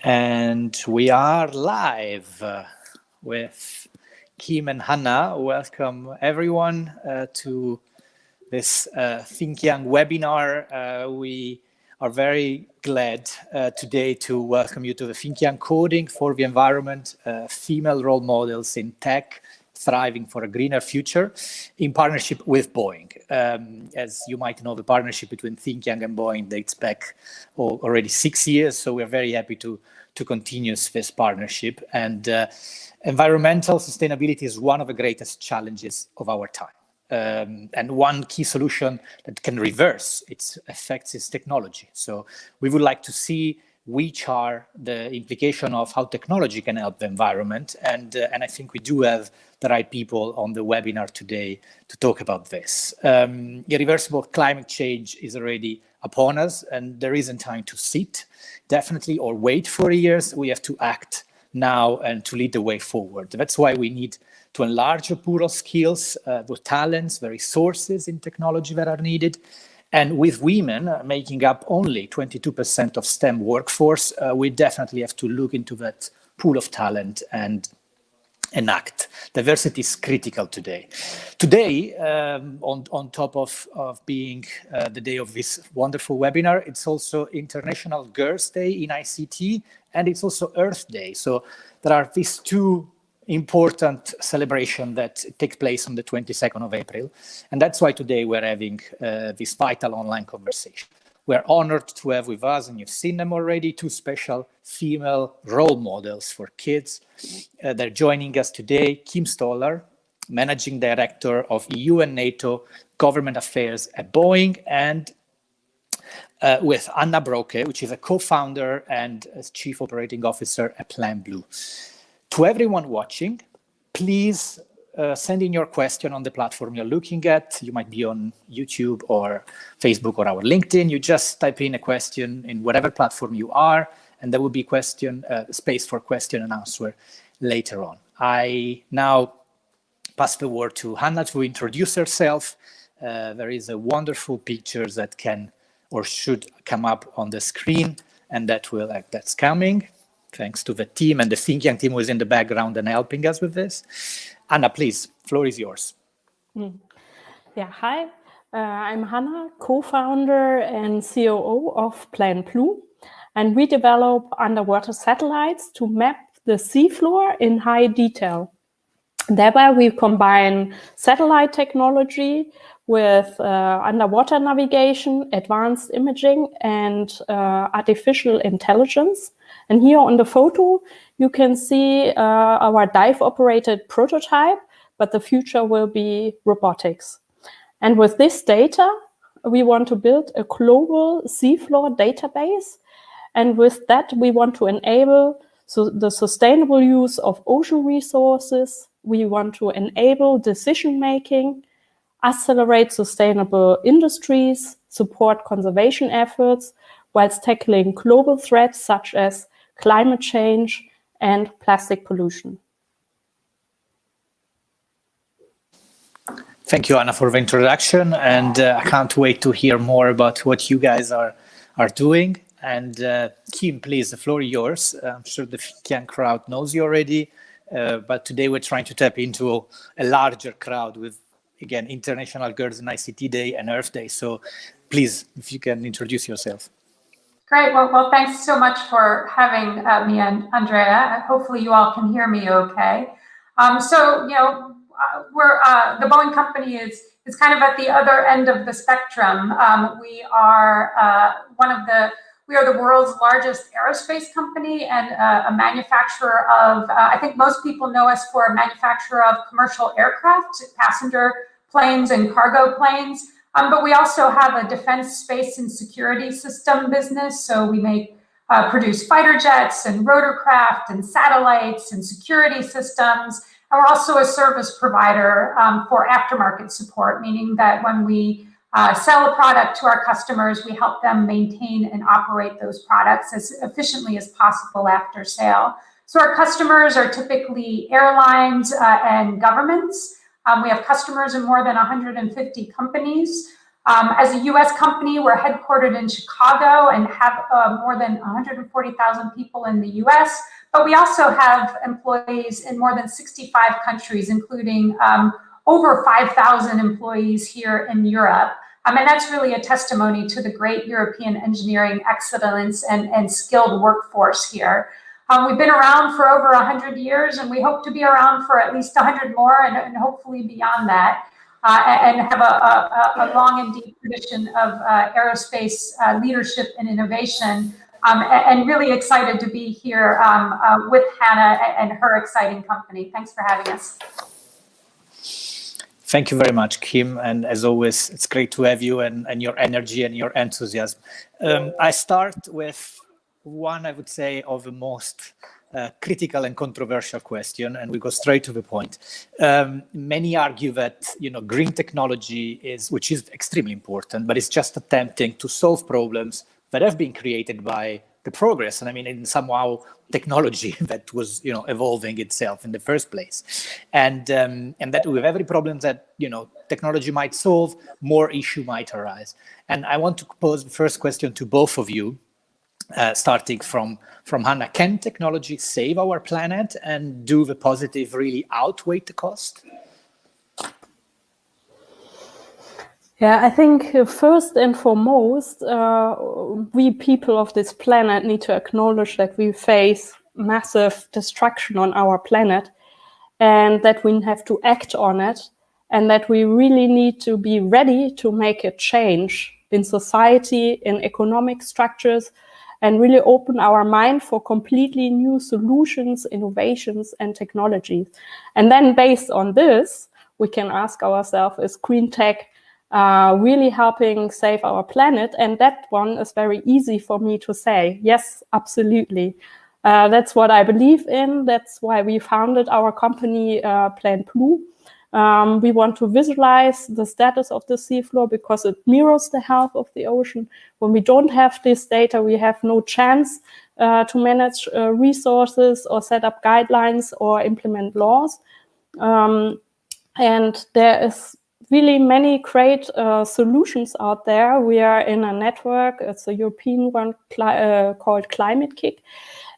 And we are live with Kim and Hannah. Welcome everyone to this Think Young webinar. We are very glad today to welcome you to the Think Young Coding for the Environment, Female Role Models in Tech, Thriving for a Greener Future, in partnership with Boeing. As you might know, the partnership between Think Young and Boeing dates back already 6 years, so we're very happy to continue this partnership. And environmental sustainability is one of the greatest challenges of our time. And one key solution that can reverse its effects is technology. So we would like to see which are the implication of how technology can help the environment. And I think we do have the right people on the webinar today to talk about this. Irreversible climate change is already upon us, and there isn't time to sit, definitely, or wait for years. We have to act now and to lead the way forward. That's why we need to enlarge the pool of skills, the talents, the resources in technology that are needed. And with women making up only 22% of STEM workforce, we definitely have to look into that pool of talent and act. Diversity is critical today. Today, on top of being the day of this wonderful webinar, it's also International Girls' Day in ICT, and it's also Earth Day. So there are these two important celebrations that take place on the 22nd of April. And that's why today we're having this vital online conversation. We're honored to have with us, and you've seen them already, two special female role models for kids. They're joining us today, Kim Stollar, Managing Director of EU&NATO Government Affairs at Boeing, and with Hannah Brocke, which is a co-founder and Chief Operating Officer at PlanBlue. To everyone watching, please send in your question on the platform you're looking at. You might be on YouTube or Facebook or our LinkedIn. You just type in a question in whatever platform you are, and there will be space for question and answer later on. I now pass the word to Hannah to introduce herself. There is a wonderful picture that can or should come up on the screen, and that's coming. Thanks to the team and the Think Young team who is in the background and helping us with this. Anna, please, floor is yours. Yeah, hi. I'm Hannah, co-founder and COO of PlantPLU, and we develop underwater satellites to map the seafloor in high detail. Thereby, we combine satellite technology with underwater navigation, advanced imaging, and artificial intelligence. And here on the photo, you can see our dive-operated prototype, but the future will be robotics. And with this data, we want to build a global seafloor database. And with that, we want to enable the sustainable use of ocean resources. We want to enable decision-making, accelerate sustainable industries, support conservation efforts, whilst tackling global threats such as climate change and plastic pollution. Thank you, Anna, for the introduction. And I can't wait to hear more about what you guys are doing. And Kim, please, the floor is yours. I'm sure the Young crowd knows you already, but today we're trying to tap into a larger crowd with, again, International Girls in ICT Day and Earth Day. So please, if you can introduce yourself. Great. Well, thanks so much for having me and Andrea. Hopefully you all can hear me okay. We're the Boeing company is kind of at the other end of the spectrum. We are the world's largest aerospace company and a manufacturer of, I think most people know us for a manufacturer of commercial aircraft, passenger planes and cargo planes. But we also have a defense, space, and security system business. So we produce fighter jets and rotorcraft and satellites and security systems. And we're also a service provider for aftermarket support, meaning that when we sell a product to our customers, we help them maintain and operate those products as efficiently as possible after sale. So our customers are typically airlines and governments. We have customers in more than 150 companies. As a US company, we're headquartered in Chicago and have more than 140,000 people in the US, but we also have employees in more than 65 countries, including over 5,000 employees here in Europe. And that's really a testimony to the great European engineering excellence and skilled workforce here. We've been around for over 100 years, and we hope to be around for at least 100 more and hopefully beyond that. And have a long and deep tradition of aerospace leadership and innovation, and really excited to be here with Hannah and her exciting company. Thanks for having us. Thank you very much, Kim. And as always, it's great to have you and your energy and your enthusiasm. I start with one, I would say, of the most critical and controversial question, and we go straight to the point. Many argue that green technology which is extremely important, but it's just attempting to solve problems that have been created by the progress, and I mean, in somehow technology that was evolving itself in the first place, and that with every problem that technology might solve, more issue might arise. And I want to pose the first question to both of you. Starting from Hannah, can technology save our planet, and do the positive really outweigh the cost? Yeah, I think first and foremost, we people of this planet need to acknowledge that we face massive destruction on our planet, and that we have to act on it, and that we really need to be ready to make a change in society, in economic structures, and really open our mind for completely new solutions, innovations, and technologies. And then based on this, we can ask ourselves, is green tech really helping save our planet? And that one is very easy for me to say. Yes, absolutely. That's what I believe in. That's why we founded our company, PlantBlue. We want to visualize the status of the seafloor because it mirrors the health of the ocean. When we don't have this data, we have no chance to manage resources or set up guidelines or implement laws. And there is really many great solutions out there. We are in a network. It's a European one called Climate Kick.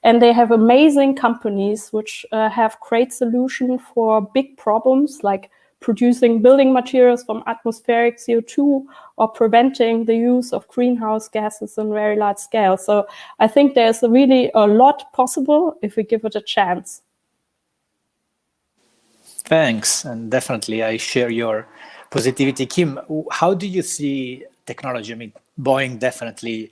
And they have amazing companies which have great solutions for big problems like producing building materials from atmospheric CO2 or preventing the use of greenhouse gases on very large scale. So I think there's really a lot possible if we give it a chance. Thanks. And definitely I share your positivity. Kim, how do you see technology? I mean, Boeing definitely,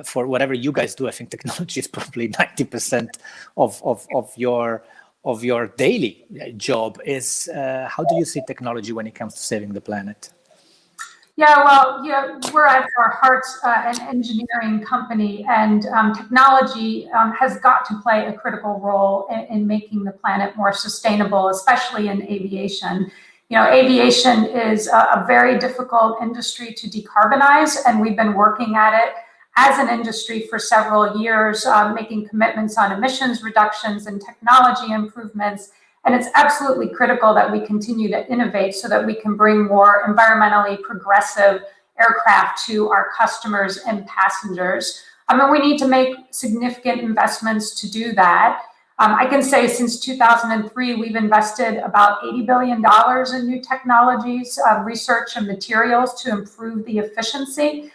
for whatever you guys do, I think technology is probably 90% of your daily job. Is how do you see technology when it comes to saving the planet? Yeah, well, we're at our hearts an engineering company, and technology has got to play a critical role in making the planet more sustainable, especially in aviation. Aviation is a very difficult industry to decarbonize, and we've been working at it as an industry for several years, making commitments on emissions reductions and technology improvements. And it's absolutely critical that we continue to innovate so that we can bring more environmentally progressive aircraft to our customers and passengers. I mean, we need to make significant investments to do that. I can say since 2003, we've invested about $80 billion in new technologies, research and materials to improve the efficiency.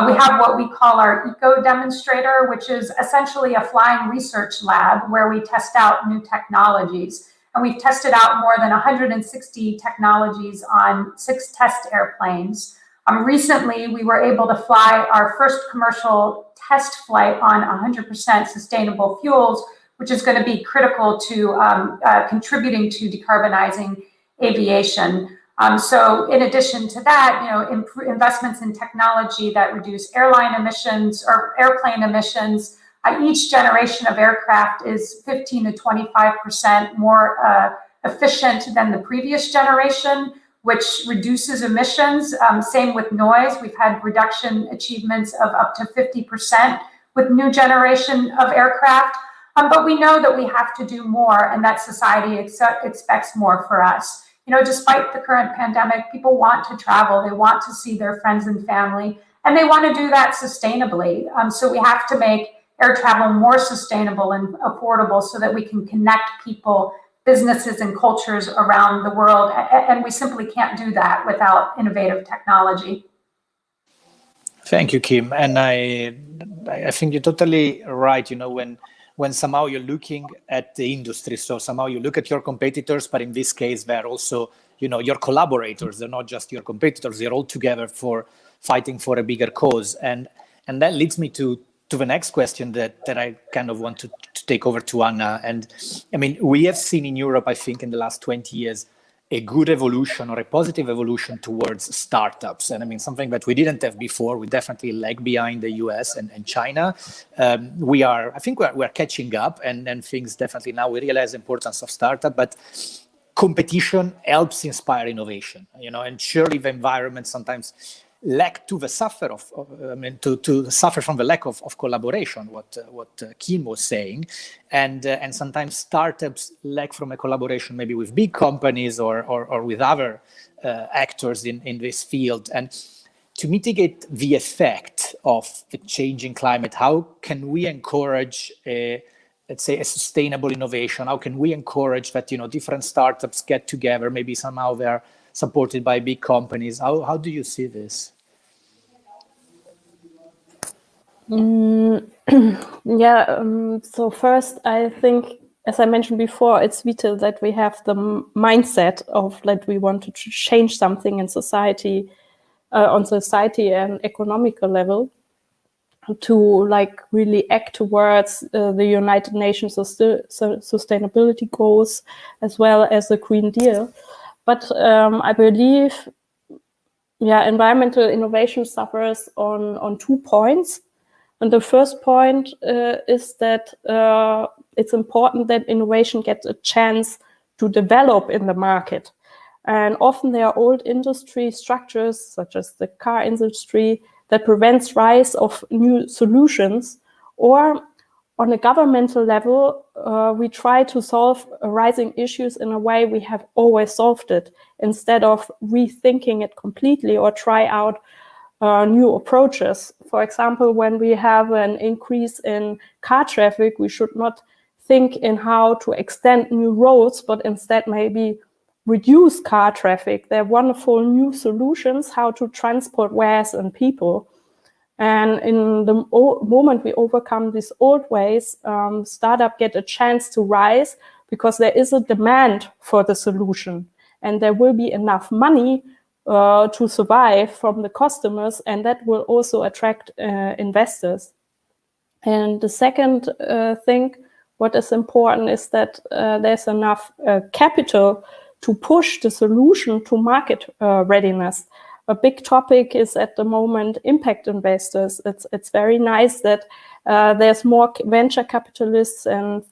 We have what we call our eco demonstrator, which is essentially a flying research lab where we test out new technologies. And we've tested out more than 160 technologies on 6 test airplanes. Recently, we were able to fly our first commercial test flight on 100% sustainable fuels, which is going to be critical to contributing to decarbonizing aviation. So in addition to that, investments in technology that reduce airline emissions or airplane emissions. Each generation of aircraft is 15 to 25% more efficient than the previous generation, which reduces emissions. Same with noise. We've had reduction achievements of up to 50% with new generation of aircraft. But we know that we have to do more and that society expects more for us. despite the current pandemic, people want to travel, they want to see their friends and family, and they want to do that sustainably. So we have to make air travel more sustainable and affordable so that we can connect people, businesses, and cultures around the world. And we simply can't do that without innovative technology. Thank you, Kim. And I think you're totally right. When somehow you're looking at the industry, so somehow you look at your competitors, but in this case, they're also, your collaborators. They're not just your competitors. They're all together for fighting for a bigger cause. And that leads me to the next question that I kind of want to take over to Anna. And I mean, we have seen in Europe, I think, in the last 20 years, a good evolution or a positive evolution towards startups. And I mean, something that we didn't have before. We definitely lag behind the US and China. I think we're catching up, and things definitely now we realize the importance of startup, but competition helps inspire innovation, and surely the environment sometimes lack to suffer from the lack of collaboration, what Kim was saying, and sometimes startups lack from a collaboration maybe with big companies or with other actors in this field. And to mitigate the effect of the changing climate, how can we encourage let's say a sustainable innovation? How can we encourage that different startups get together? Maybe somehow they're supported by big companies. How do you see this? So first, I think, as I mentioned before, it's vital that we have the mindset of that we want to change something in society, on society and economical level, to really act towards the United Nations sustainability goals as well as the Green Deal. But I believe, environmental innovation suffers on 2 points. And the first point is that it's important that innovation gets a chance to develop in the market. And often there are old industry structures, such as the car industry, that prevents rise of new solutions. Or on a governmental level, we try to solve rising issues in a way we have always solved it, instead of rethinking it completely or try out new approaches. For example, when we have an increase in car traffic, we should not think in how to extend new roads, but instead maybe reduce car traffic. There are wonderful new solutions how to transport wares and people. And in the moment we overcome these old ways, startups get a chance to rise because there is a demand for the solution, and there will be enough money to survive from the customers, and that will also attract investors. And the second thing, what is important is that there's enough capital to push the solution to market readiness. A big topic is at the moment impact investors. It's very nice that there's more venture capitalists and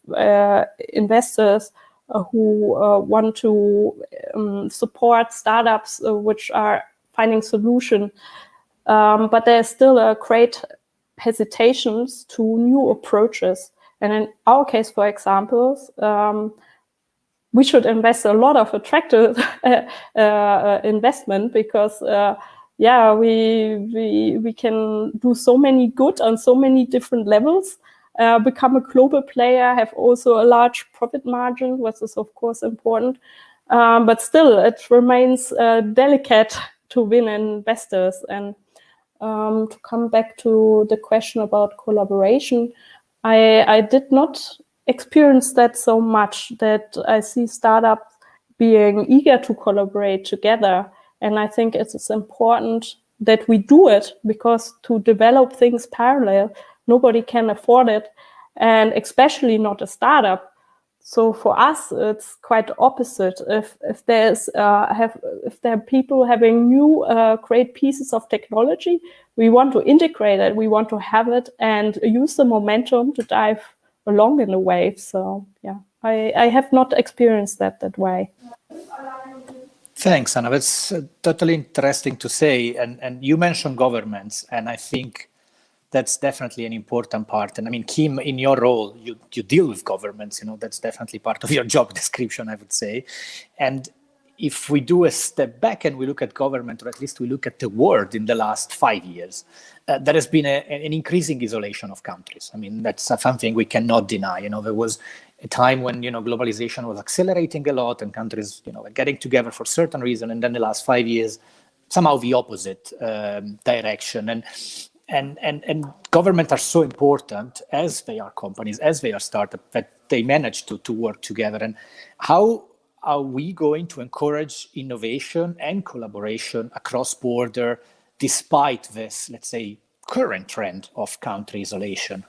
investors who want to support startups which are finding solution. But there's still a great hesitations to new approaches. And in our case, for example, we should invest a lot of attractive investment because, we can do so many good on so many different levels, become a global player, have also a large profit margin, which is of course important. But still, it remains delicate to win investors. And to come back to the question about collaboration, I did not experience that so much, that I see startups being eager to collaborate together. And I think it's important that we do it, because to develop things parallel, nobody can afford it, and especially not a startup. So for us, it's quite opposite. If there are people having new great pieces of technology, we want to integrate it, we want to have it, and use the momentum to dive along in the wave. So I have not experienced that way. Thanks, Anna. That's totally interesting to say. And you mentioned governments, and I think that's definitely an important part. And I mean, Kim, in your role, you deal with governments, that's definitely part of your job description, I would say. And if we do a step back and we look at government, or at least we look at the world in the last 5 years, there has been an increasing isolation of countries. I mean, that's something we cannot deny. You know, there was a time when, you know, globalization was accelerating a lot and countries, you know, were getting together for certain reason. And then the last 5 years, somehow the opposite direction. And governments are so important, as they are companies, as they are startups, that they manage to work together. And how are we going to encourage innovation and collaboration across border, despite this, let's say, current trend of country isolation?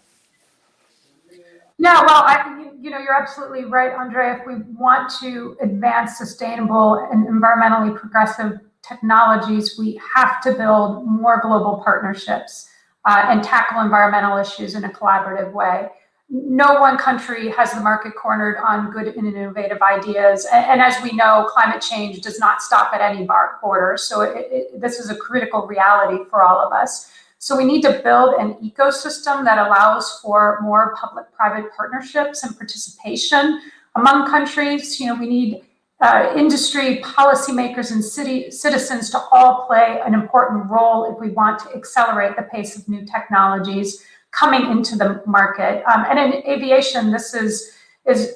Yeah, well, you know, you're absolutely right, Andre. If we want to advance sustainable and environmentally progressive technologies, we have to build more global partnerships and tackle environmental issues in a collaborative way. No one country has the market cornered on good and innovative ideas. And as we know, climate change does not stop at any border. So this is a critical reality for all of us. So we need to build an ecosystem that allows for more public-private partnerships and participation among countries. You know, we need industry, policymakers, and citizens to all play an important role if we want to accelerate the pace of new technologies coming into the market. And in aviation, this is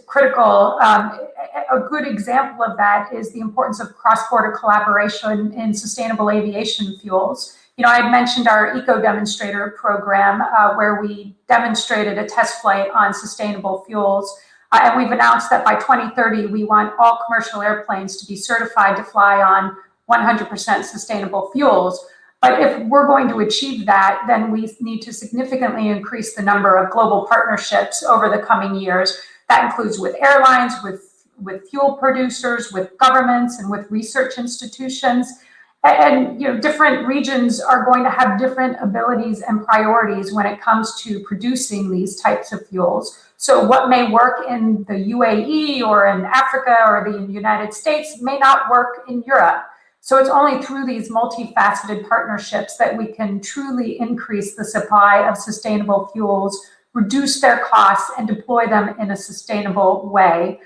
critical. A good example of that is the importance of cross-border collaboration in sustainable aviation fuels. You know, I had mentioned our Eco Demonstrator program, where we demonstrated a test flight on sustainable fuels. And we've announced that by 2030, we want all commercial airplanes to be certified to fly on 100% sustainable fuels. But if we're going to achieve that, then we need to significantly increase the number of global partnerships over the coming years. That includes with airlines, with fuel producers, with governments, and with research institutions. And you know, different regions are going to have different abilities and priorities when it comes to producing these types of fuels. So what may work in the UAE or in Africa or the United States may not work in Europe. So it's only through these multifaceted partnerships that we can truly increase the supply of sustainable fuels, reduce their costs, and deploy them in a sustainable way.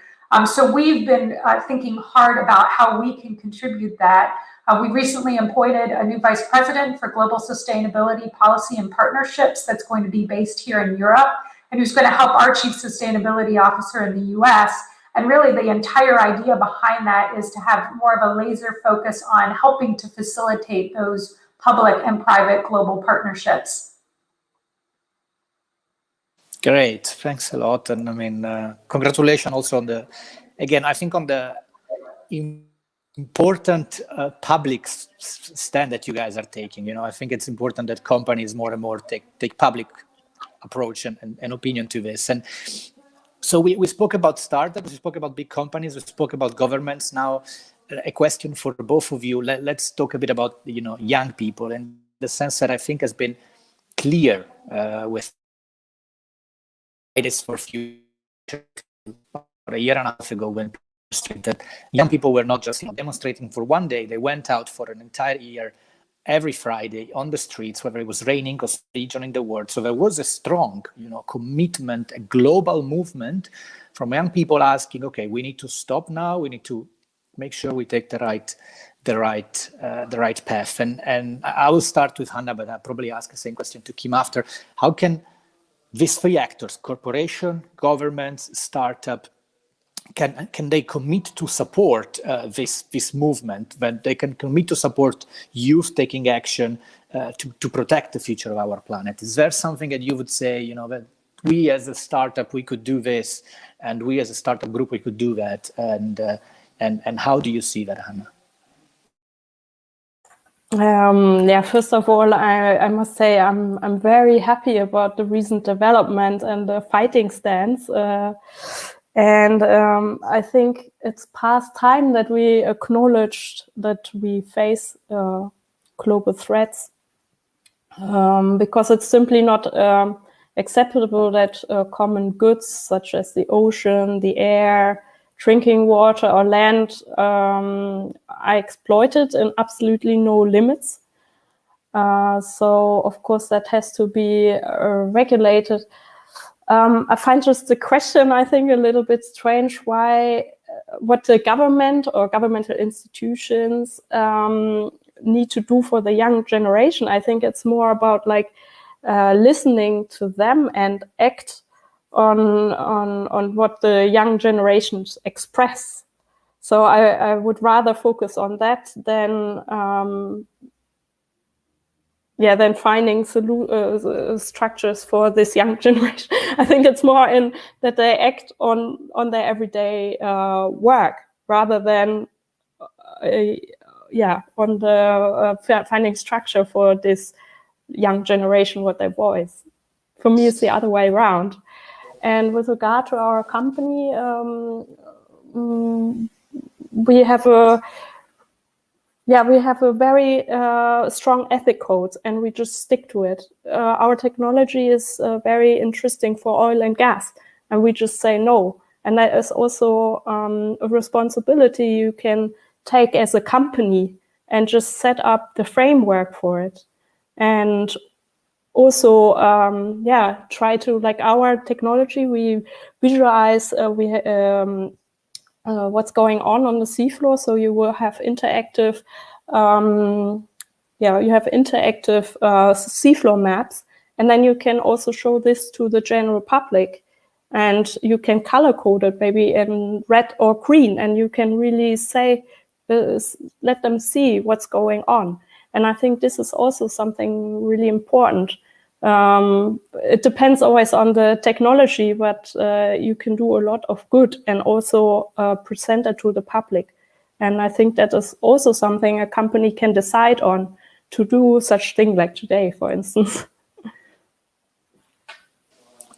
So we've been thinking hard about how we can contribute that. We recently appointed a new vice president for global sustainability policy and partnerships that's going to be based here in Europe, and who's going to help our chief sustainability officer in the US. And really the entire idea behind that is to have more of a laser focus on helping to facilitate those public and private global partnerships. Great, thanks a lot. And I mean, congratulations also on the, again, I think on the important public stand that you guys are taking. You know, I think it's important that companies more and more take public approach and opinion to this. And so we spoke about startups, we spoke about big companies, we spoke about governments. Now, a question for both of you. Let's talk a bit about, you know, young people, and the sense that I think has been clear with Fridays for Future a year and a half ago, when that young people were not just, you know, demonstrating for one day. They went out for an entire year, every Friday on the streets, whether it was raining or region in the world. So there was a strong, you know, commitment, a global movement from young people asking, okay, we need to stop now. We need to make sure we take the right path. And I will start with Hannah, but I'll probably ask the same question to Kim after. How can these three actors, corporation, governments, startup, can they commit to support this movement, that they can commit to support youth taking action to protect the future of our planet? Is there something that you would say, you know, that we as a startup, we could do this, and we as a startup group, we could do that? And how do you see that, Hannah? Yeah, first of all, I must say I'm very happy about the recent development and the fighting stance. And I think it's past time that we acknowledged that we face global threats, because it's simply not acceptable that common goods such as the ocean, the air, drinking water or land are exploited in absolutely no limits. So of course that has to be regulated. I find just the question, I think, a little bit strange. Why what the government or governmental institutions need to do for the young generation. I think it's more about like listening to them and act on what the young generations express. So I would rather focus on that than finding structures for this young generation. I think it's more in that they act on their everyday work rather than on the finding structure for this young generation, what they voice. For me, it's the other way around. And with regard to our company, we have a very strong ethic code, and we just stick to it. Our technology is very interesting for oil and gas, and we just say no. And that is also a responsibility you can take as a company and just set up the framework for it. And also, try to, like our technology, we visualize what's going on the seafloor. So you will have interactive, seafloor maps, and then you can also show this to the general public, and you can color code it maybe in red or green, and you can really say, let them see what's going on. And I think this is also something really important. It depends always on the technology, but you can do a lot of good and also present it to the public. And I think that is also something a company can decide on, to do such thing like today, for instance.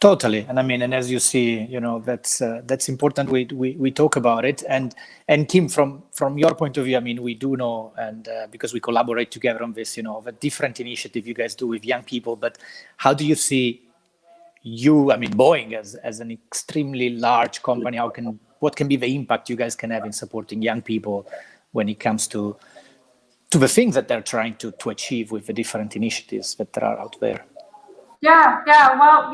Totally, and I mean, and as you see, that's important. We talk about it, and Kim, from your point of view, I mean, we do know, and because we collaborate together on this, of a different initiative you guys do with young people. But how do you see Boeing as an extremely large company? What can be the impact you guys can have in supporting young people when it comes to the things that they're trying to achieve with the different initiatives that are out there? Yeah. Well,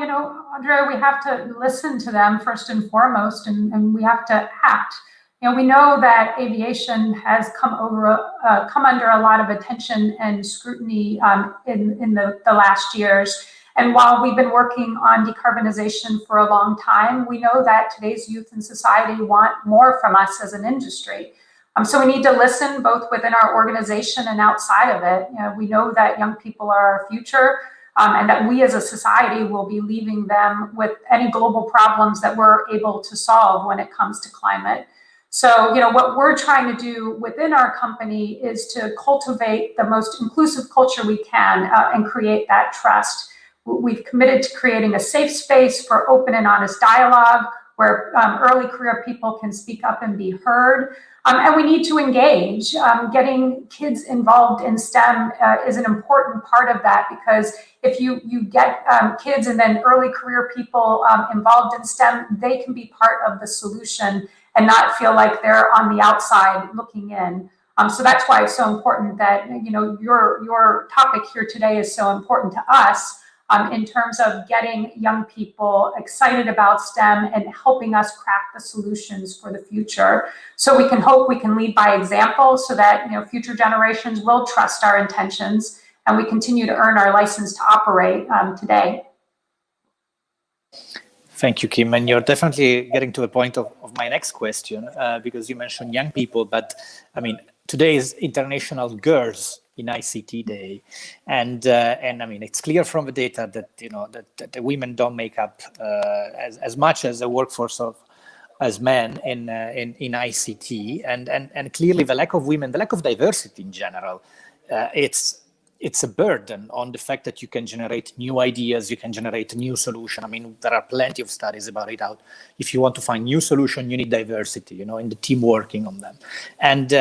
Andrea, we have to listen to them first and foremost, and we have to act. We know that aviation has come under a lot of attention and scrutiny in the last years. And while we've been working on decarbonization for a long time, we know that today's youth and society want more from us as an industry. So we need to listen both within our organization and outside of it. We know that young people are our future. And that we as a society will be leaving them with any global problems that we're able to solve when it comes to climate. So, what we're trying to do within our company is to cultivate the most inclusive culture we can and create that trust. We've committed to creating a safe space for open and honest dialogue where early career people can speak up and be heard. And we need to engage. Getting kids involved in STEM is an important part of that, because if you get kids and then early career people involved in STEM, they can be part of the solution and not feel like they're on the outside looking in. So that's why it's so important that your topic here today is so important to us. In terms of getting young people excited about STEM and helping us craft the solutions for the future. So we can lead by example, so that future generations will trust our intentions, and we continue to earn our license to operate today. Thank you, Kim. And you're definitely getting to the point of my next question, because you mentioned young people, but I mean, today is International Girls in ICT Day, and I mean, it's clear from the data that that the women don't make up as much as the workforce as men in ICT, and clearly the lack of women, the lack of diversity in general, it's a burden on the fact that you can generate new ideas, you can generate a new solution. I mean, there are plenty of studies about it out. If you want to find new solution, you need diversity, in the team working on them. And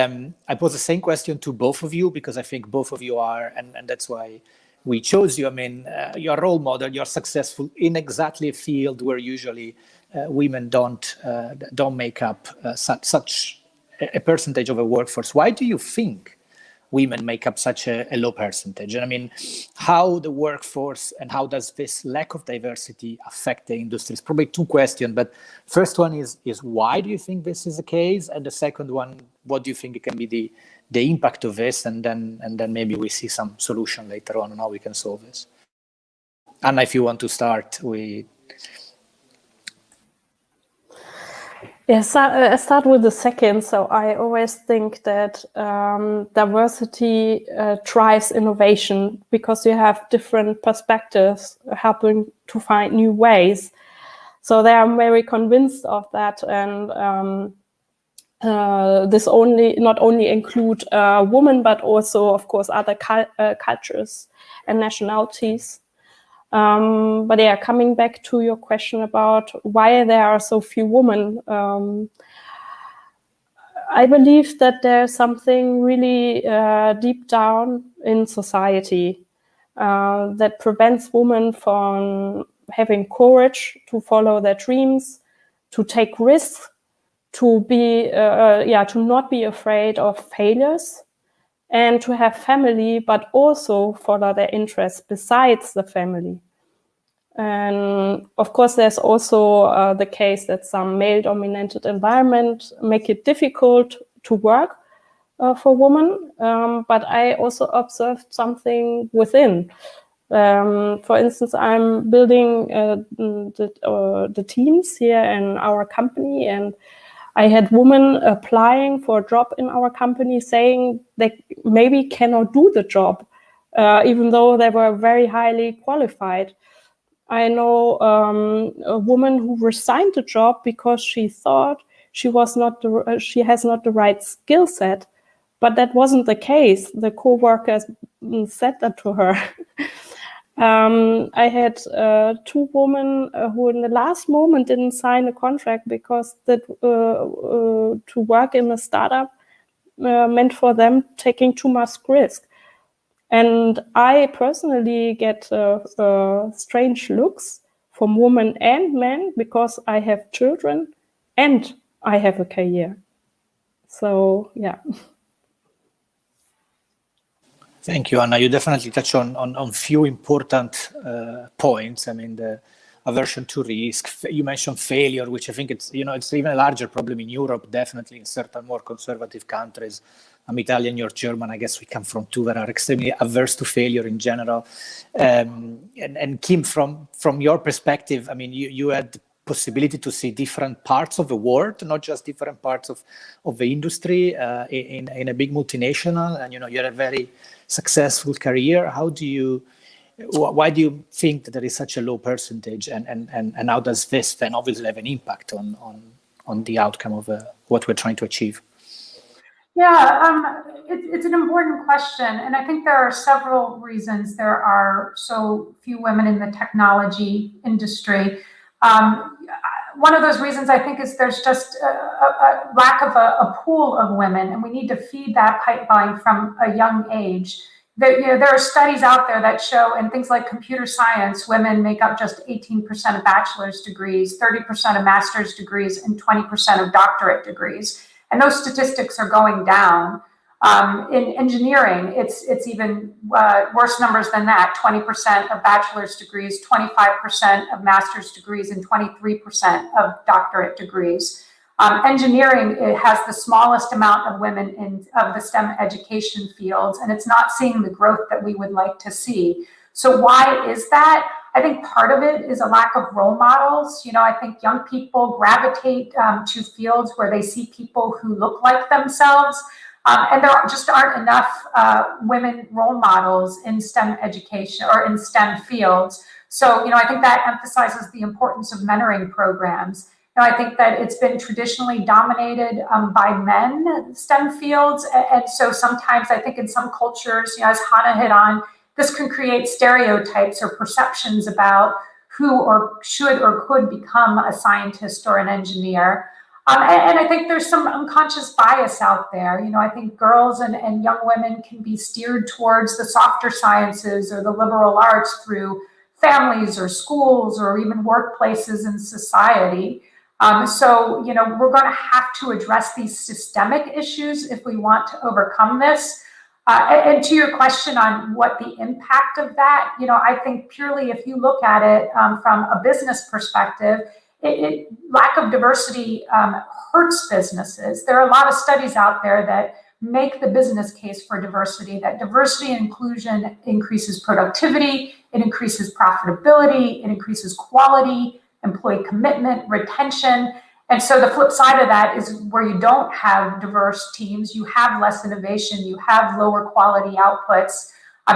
I pose the same question to both of you, because I think both of you are, and that's why we chose you. I mean, you're a role model, you're successful in exactly a field where usually women don't make up such a percentage of a workforce. Why do you think women make up such a low percentage? And I mean, how the workforce and how does this lack of diversity affect the industries? Probably two questions, but first one is why do you think this is the case? And the second one, what do you think it can be the impact of this? And then maybe we see some solution later on how we can solve this. Anna, if you want to start, Yes, I start with the second. So I always think that diversity drives innovation because you have different perspectives helping to find new ways. So they are very convinced of that, and this not only include women, but also, of course, other cultures and nationalities. But yeah, coming back to your question about why there are so few women, I believe that there's something really deep down in society that prevents women from having courage to follow their dreams, to take risks, to not be afraid of failures, and to have family, but also follow their interests besides the family. And of course, there's also the case that some male-dominated environments make it difficult to work for women. But I also observed something within. For instance, I'm building the teams here in our company, and I had women applying for a job in our company saying they maybe cannot do the job, even though they were very highly qualified. I know a woman who resigned the job because she thought she has not the right skill set, but that wasn't the case. The co-workers said that to her. I had two women who in the last moment didn't sign a contract because to work in a startup meant for them taking too much risk. And I personally get strange looks from women and men because I have children and I have a career. So, yeah. Thank you, Anna. You definitely touch on few important points. I mean, the aversion to risk. You mentioned failure, which I think it's even a larger problem in Europe, definitely in certain more conservative countries. I'm Italian, you're German. I guess we come from two that are extremely averse to failure in general. And Kim, from your perspective, I mean, you had the possibility to see different parts of the world, not just different parts of the industry in a big multinational, and you had a very successful career. Why do you think that there is such a low percentage, and how does this then obviously have an impact on the outcome of what we're trying to achieve? Yeah, it's an important question, and I think there are several reasons there are so few women in the technology industry. One of those reasons I think is there's just a lack of a pool of women, and we need to feed that pipeline from a young age. There are studies out there that show in things like computer science, women make up just 18% of bachelor's degrees, 30% of master's degrees, and 20% of doctorate degrees. And those statistics are going down. In engineering, it's even worse numbers than that, 20% of bachelor's degrees, 25% of master's degrees, and 23% of doctorate degrees. Engineering, it has the smallest amount of women of the STEM education fields, and it's not seeing the growth that we would like to see. So why is that? I think part of it is a lack of role models. I think young people gravitate to fields where they see people who look like themselves. And there just aren't enough women role models in STEM education or in STEM fields. So, I think that emphasizes the importance of mentoring programs. I think that it's been traditionally dominated by men, STEM fields. And so sometimes I think in some cultures, as Hannah hit on, this can create stereotypes or perceptions about who or should or could become a scientist or an engineer. And I think there's some unconscious bias out there. I think girls and young women can be steered towards the softer sciences or the liberal arts through families or schools or even workplaces in society. So, we're going to have to address these systemic issues if we want to overcome this. And to your question on what the impact of that, I think purely if you look at it from a business perspective, lack of diversity hurts businesses. There are a lot of studies out there that make the business case for diversity, that diversity and inclusion increases productivity, it increases profitability, it increases quality, employee commitment, retention. And so the flip side of that is where you don't have diverse teams, you have less innovation, you have lower quality outputs,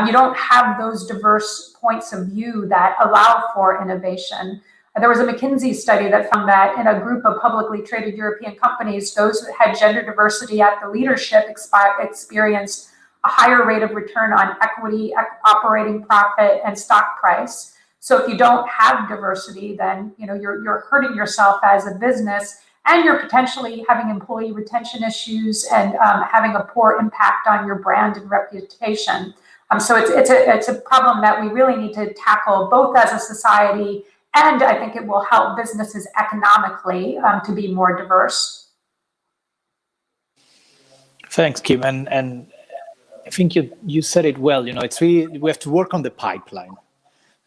you don't have those diverse points of view that allow for innovation. There was a McKinsey study that found that in a group of publicly traded European companies, those that had gender diversity at the leadership experienced a higher rate of return on equity, operating profit, and stock price. So if you don't have diversity, then you're hurting yourself as a business, and you're potentially having employee retention issues and having a poor impact on your brand and reputation. So it's a problem that we really need to tackle both as a society, and I think it will help businesses economically to be more diverse. Thanks, Kim. And I think you said it well. It's really, we have to work on the pipeline.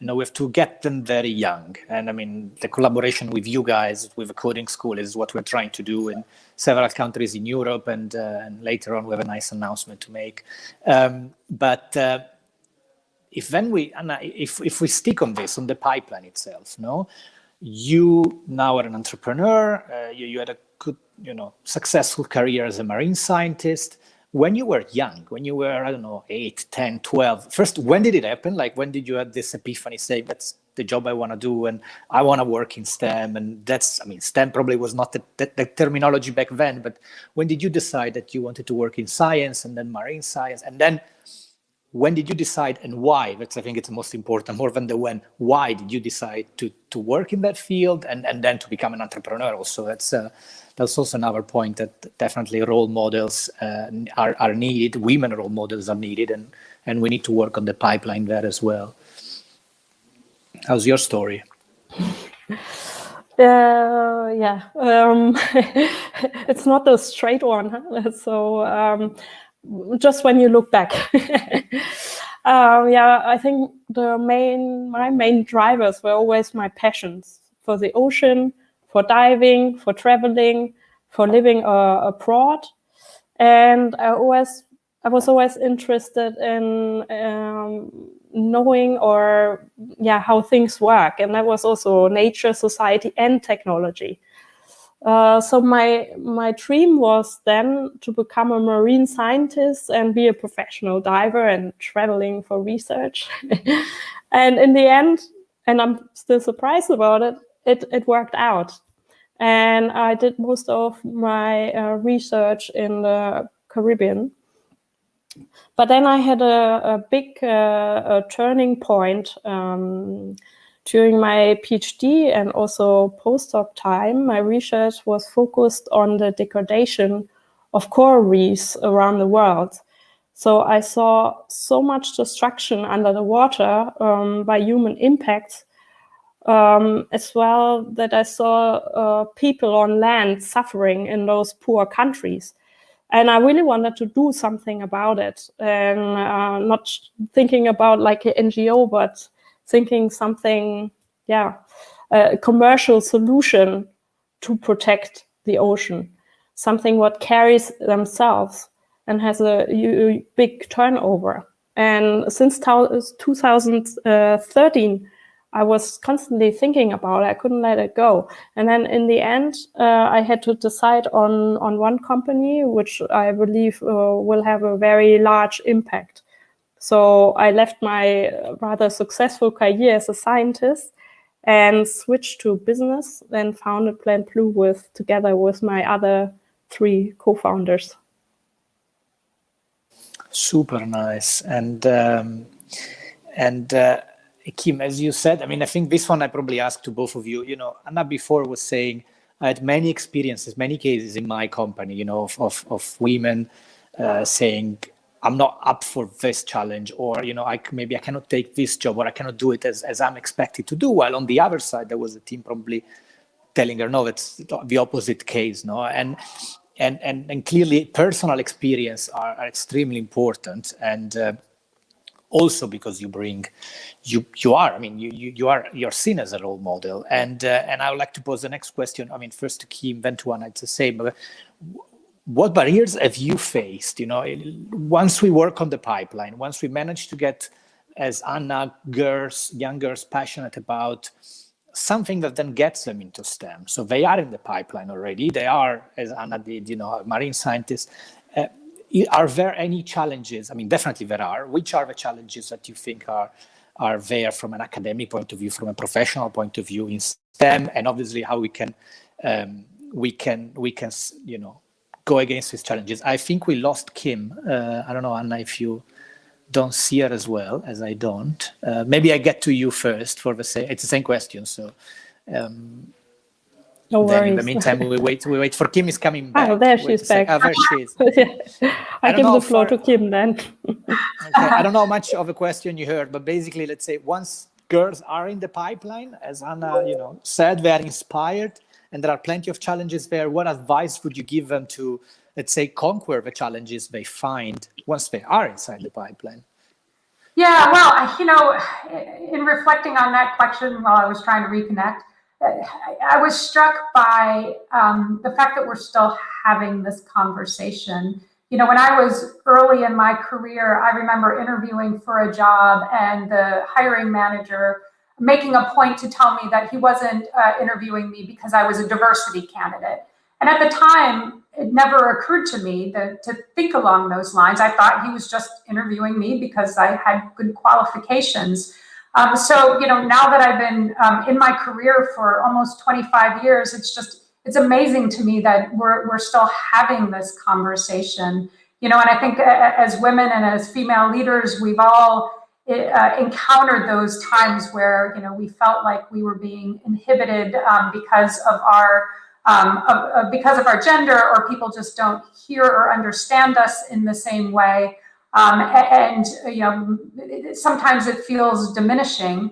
We have to get them very young. And I mean, the collaboration with you guys, with the coding school, is what we're trying to do in several countries in Europe. And later on, we have a nice announcement to make. If we stick on this, on the pipeline itself, you now are an entrepreneur, you had a good, successful career as a marine scientist. When you were young, when you were, 8, 10, 12, first, when did it happen? Like, when did you have this epiphany saying, that's the job I want to do, and I want to work in STEM? And STEM probably was not the terminology back then, but when did you decide that you wanted to work in science and then marine science? And then when did you decide, and why? I think it's the most important, more than the when. Why did you decide to work in that field and then to become an entrepreneur also? That's also another point, that definitely role models are needed. Women role models are needed, and we need to work on the pipeline there as well. How's your story? It's not a straight one. Huh? So just when you look back. I think my main drivers were always my passions for the ocean, for diving, for traveling, for living abroad. And I was always interested in knowing how things work. And that was also nature, society, and technology. So my dream was then to become a marine scientist and be a professional diver and traveling for research. And in the end, and I'm still surprised about it, it worked out. And I did most of my research in the Caribbean. But then I had a big turning point during my PhD and also postdoc time. My research was focused on the degradation of coral reefs around the world. So I saw so much destruction under the water by human impacts, as well, that I saw people on land suffering in those poor countries. And I really wanted to do something about it, and not thinking about like an NGO, but thinking something, a commercial solution to protect the ocean, something what carries themselves and has a big turnover. And since 2013, I was constantly thinking about it. I couldn't let it go. And then in the end, I had to decide on one company, which I believe will have a very large impact. So I left my rather successful career as a scientist and switched to business, then founded PlantBlue together with my other 3 co-founders. Super nice. And Kim, as you said, I think this one I probably asked to both of you. Anna before was saying I had many experiences, many cases in my company, of women saying, I'm not up for this challenge, or maybe I cannot take this job, or I cannot do it as I'm expected to do. While on the other side, there was a team probably telling her, no, it's the opposite case, no. And and clearly personal experience are extremely important, and also because you're seen as a role model, and I would like to pose the next question. I mean, first to Kim, then to Hannah. It's the same. But what barriers have you faced? Once we work on the pipeline, once we manage to get, as Hannah, young girls passionate about something that then gets them into STEM. So they are in the pipeline already. They are, as Hannah did, marine scientists. Are there any challenges? I mean, definitely there are. Which are the challenges that you think are there from an academic point of view, from a professional point of view in STEM, and obviously how we can go against these challenges? I think we lost Kim. I don't know, Hannah, if you don't see her as well as I don't. Maybe I get to you first for it's the same question. So no worries. In the meantime, we wait for Kim is coming back. Oh, there she's back. Oh, there she is. I give the floor to Kim then. Okay. I don't know how much of a question you heard, but basically, let's say once girls are in the pipeline, as Hannah said, they are inspired, and there are plenty of challenges there. What advice would you give them to, let's say, conquer the challenges they find once they are inside the pipeline? Yeah, well, in reflecting on that question while I was trying to reconnect, I was struck by the fact that we're still having this conversation. When I was early in my career, I remember interviewing for a job and the hiring manager making a point to tell me that he wasn't interviewing me because I was a diversity candidate. And at the time, it never occurred to me to think along those lines. I thought he was just interviewing me because I had good qualifications. So, now that I've been in my career for almost 25 years, it's amazing to me that we're still having this conversation. And I think as women and as female leaders, we've all encountered those times where, we felt like we were being inhibited because of our gender, or people just don't hear or understand us in the same way. And sometimes it feels diminishing.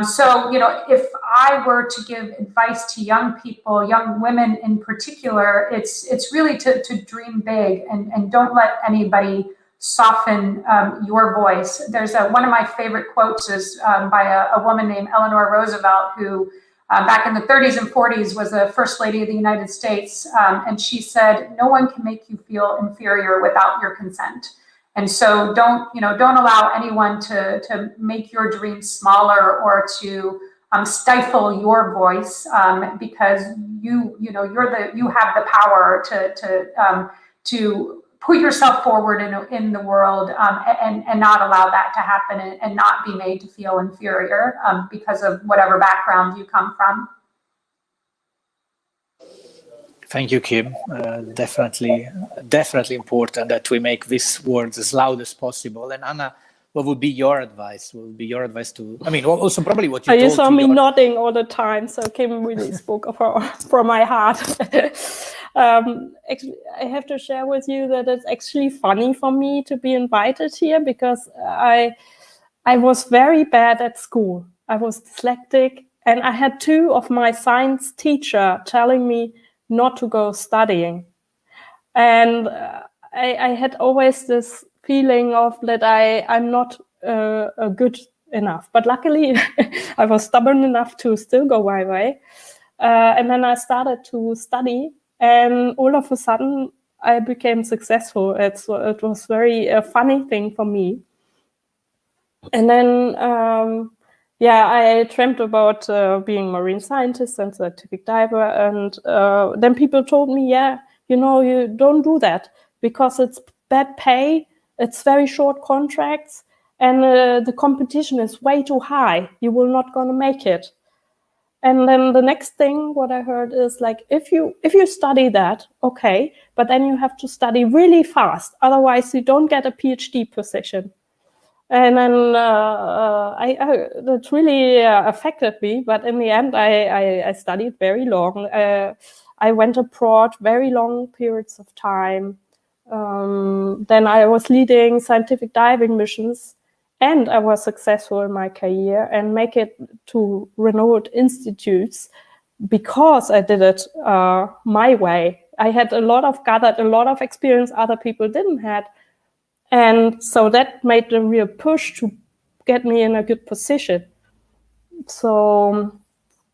So, if I were to give advice to young people, young women in particular, it's really to dream big and don't let anybody soften your voice. There's one of my favorite quotes is by a woman named Eleanor Roosevelt, who back in the 30s and 40s was the First Lady of the United States. And she said, "No one can make you feel inferior without your consent." And so don't allow anyone to make your dreams smaller or to stifle your voice, because you have the power to put yourself forward in the world, and not allow that to happen, and not be made to feel inferior because of whatever background you come from. Thank you, Kim. Definitely important that we make these words as loud as possible. And Hannah, what would be your advice? What would be your advice to? I mean, also probably what you. You saw me nodding all the time, so Kim really spoke from my heart. Actually, I have to share with you that it's actually funny for me to be invited here, because I was very bad at school. I was dyslexic, and I had two of my science teacher telling me not to go studying. And I had always this feeling of that I'm not good enough. But luckily, I was stubborn enough to still go my way. And then I started to study, and all of a sudden, I became successful. It was very funny thing for me. And then, I dreamt about being marine scientist and scientific diver. And then people told me, you don't do that because it's bad pay. It's very short contracts, and the competition is way too high. You will not gonna make it. And then the next thing what I heard is like, if you study that, okay, but then you have to study really fast. Otherwise, you don't get a PhD position. And then that really affected me. But in the end, I studied very long. I went abroad very long periods of time. Then I was leading scientific diving missions, and I was successful in my career and make it to renowned institutes because I did it my way. I had gathered a lot of experience other people didn't have. And so that made a real push to get me in a good position. So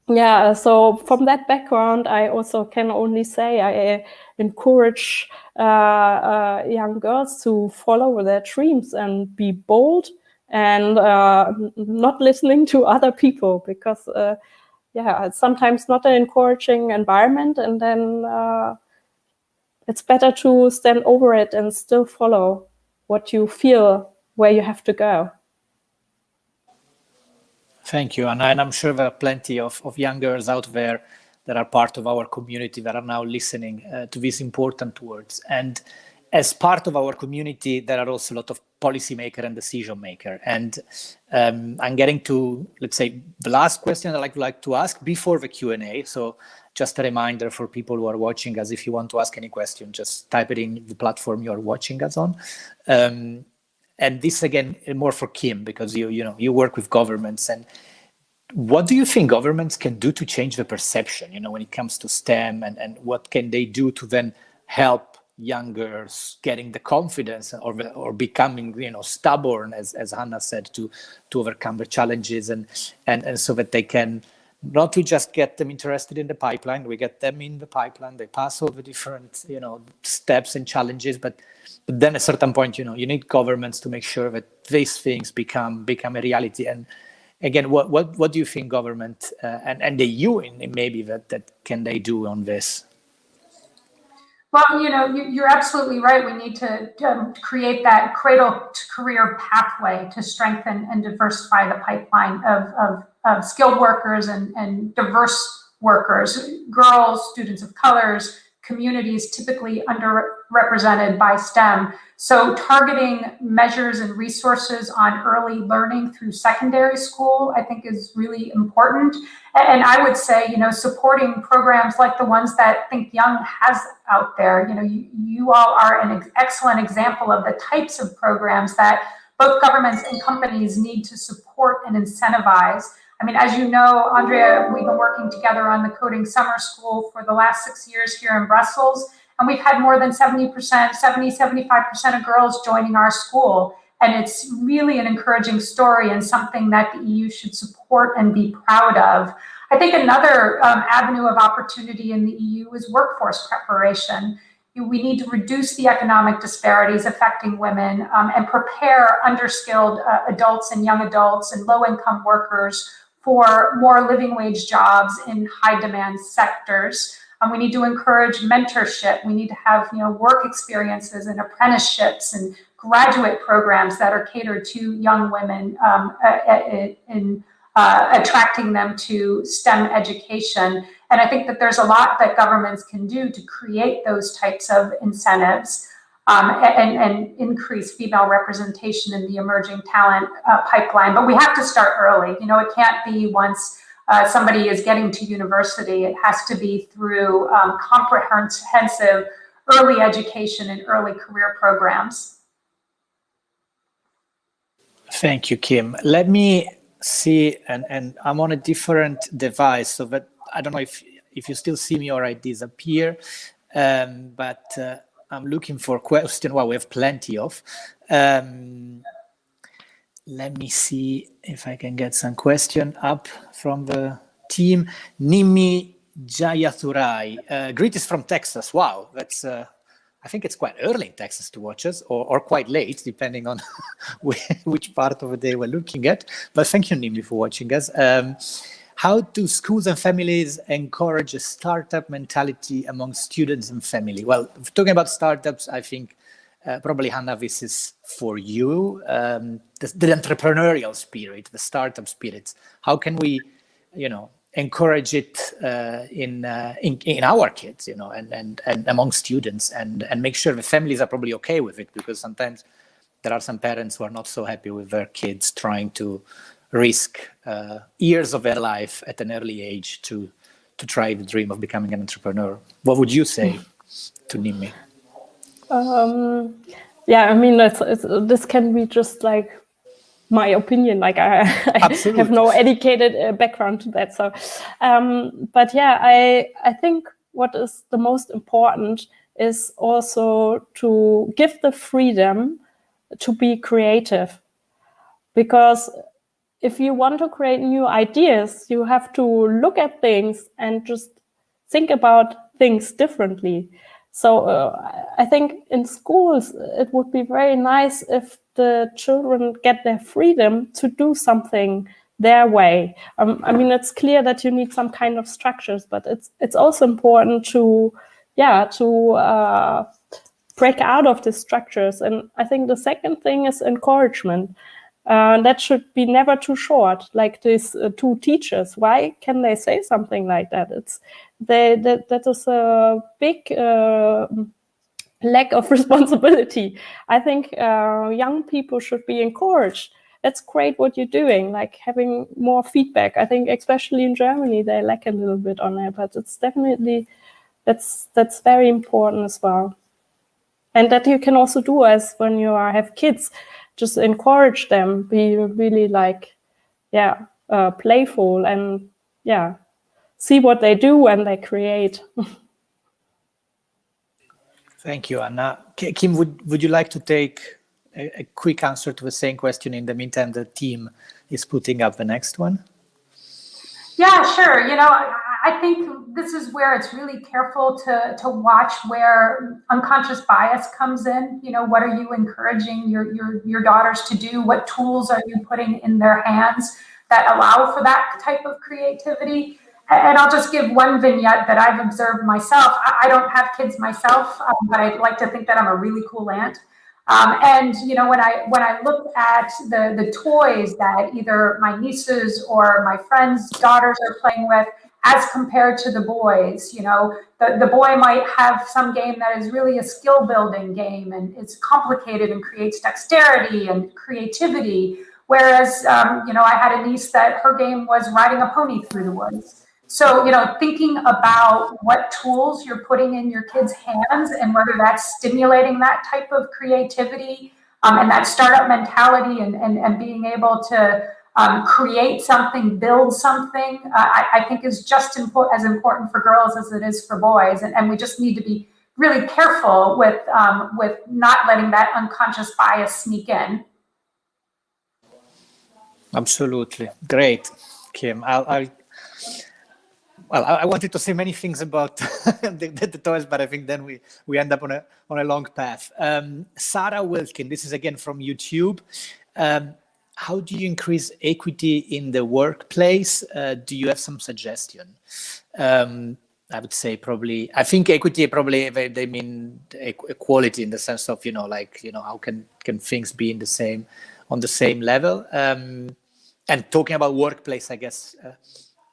yeah, so from that background, I also can only say I encourage young girls to follow their dreams and be bold and not listening to other people, because it's sometimes not an encouraging environment, and then it's better to stand over it and still follow what you feel, where you have to go. Thank you. And I'm sure there are plenty of young girls out there that are part of our community that are now listening to these important words. And as part of our community, there are also a lot of policymaker and decision maker. And I'm getting to, let's say, the last question I'd like to ask before the Q&A. So just a reminder for people who are watching us, if you want to ask any question, just type it in the platform you're watching us on. And this, again, more for Kim, because you work with governments. And what do you think governments can do to change the perception, when it comes to STEM, and what can they do to then help young girls getting the confidence or becoming, stubborn, as Hannah said, to overcome the challenges and so that they can not to just get them interested in the pipeline. We get them in the pipeline, they pass all the different, steps and challenges, but then at a certain point, you need governments to make sure that these things become a reality. And again, what do you think government and the EU maybe that can they do on this? Well, you're absolutely right. We need to create that cradle-to-career pathway to strengthen and diversify the pipeline of skilled workers and diverse workers, girls, students of colors, communities typically underrepresented by STEM. So targeting measures and resources on early learning through secondary school, I think, is really important. And I would say, supporting programs like the ones that Think Young has out there. You all are an excellent example of the types of programs that both governments and companies need to support and incentivize. I mean, as you know, Andrea, we've been working together on the Coding Summer School for the last 6 years here in Brussels, and we've had more than 75% of girls joining our school. And it's really an encouraging story and something that the EU should support and be proud of. I think another avenue of opportunity in the EU is workforce preparation. We need to reduce the economic disparities affecting women and prepare underskilled adults and young adults and low-income workers for more living wage jobs in high-demand sectors. We need to encourage mentorship. We need to have work experiences and apprenticeships and graduate programs that are catered to young women in attracting them to STEM education. And I think that there's a lot that governments can do to create those types of incentives and increase female representation in the emerging talent pipeline. But we have to start early. It can't be once somebody is getting to university. It has to be through comprehensive early education and early career programs. Thank you, Kim. Let me see, and I'm on a different device, so that I don't know if you still see me or I disappear, but I'm looking for question. Well, we have plenty of. Let me see if I can get some question up from the team. Nimi Jayathurai, greetings from Texas. Wow, that's I think it's quite early in Texas to watch us, or quite late, depending on which part of the day we're looking at. But thank you, Nimi, for watching us. How do schools and families encourage a startup mentality among students and family? Well, talking about startups, I think probably, Hannah, this is for you. The entrepreneurial spirit, the startup spirit. How can we, encourage it in our kids, and among students, and make sure the families are probably okay with it, because sometimes there are some parents who are not so happy with their kids trying to risk years of their life at an early age to try the dream of becoming an entrepreneur. What would you say to Nimi? Yeah, I mean, this can be just like my opinion. Like I have no educated background to that. So, but yeah, I think what is the most important is also to give the freedom to be creative. Because if you want to create new ideas, you have to look at things and just think about things differently. So I think in schools, it would be very nice if the children get their freedom to do something their way. I mean, it's clear that you need some kind of structures, but it's also important to break out of the structures. And I think the second thing is encouragement. That should be never too short. Like these two teachers, why can they say something like that? That is a big lack of responsibility. I think young people should be encouraged. That's great what you're doing, like having more feedback. I think especially in Germany, they lack a little bit on that, but it's definitely, that's very important as well. And that you can also do as when you have kids, just encourage them, be really like, playful and see what they do when they create. Thank you, Anna. Kim, would you like to take a quick answer to the same question? In the meantime, the team is putting up the next one. Yeah, sure. You know, I think this is where it's really careful to watch where unconscious bias comes in. You know, what are you encouraging your daughters to do? What tools are you putting in their hands that allow for that type of creativity? And I'll just give one vignette that I've observed myself. I don't have kids myself, but I'd like to think that I'm a really cool aunt. And you know, when I look at the toys that either my nieces or my friends' daughters are playing with, as compared to the boys, you know, the boy might have some game that is really a skill building game and it's complicated and creates dexterity and creativity. Whereas, you know, I had a niece that her game was riding a pony through the woods. So, you know, thinking about what tools you're putting in your kids' hands and whether that's stimulating that type of creativity and that startup mentality and being able to create something, build something, I think is just as important for girls as it is for boys. And we just need to be really careful with not letting that unconscious bias sneak in. Absolutely. Great, Kim. I wanted to say many things about the toys, but I think then we end up on a long path. Sarah Wilkin, this is again from YouTube. How do you increase equity in the workplace? Do you have some suggestion? I would say probably, I think equity probably they mean equality in the sense of, you know, like, you know, how can things be on the same level? And talking about workplace, I guess,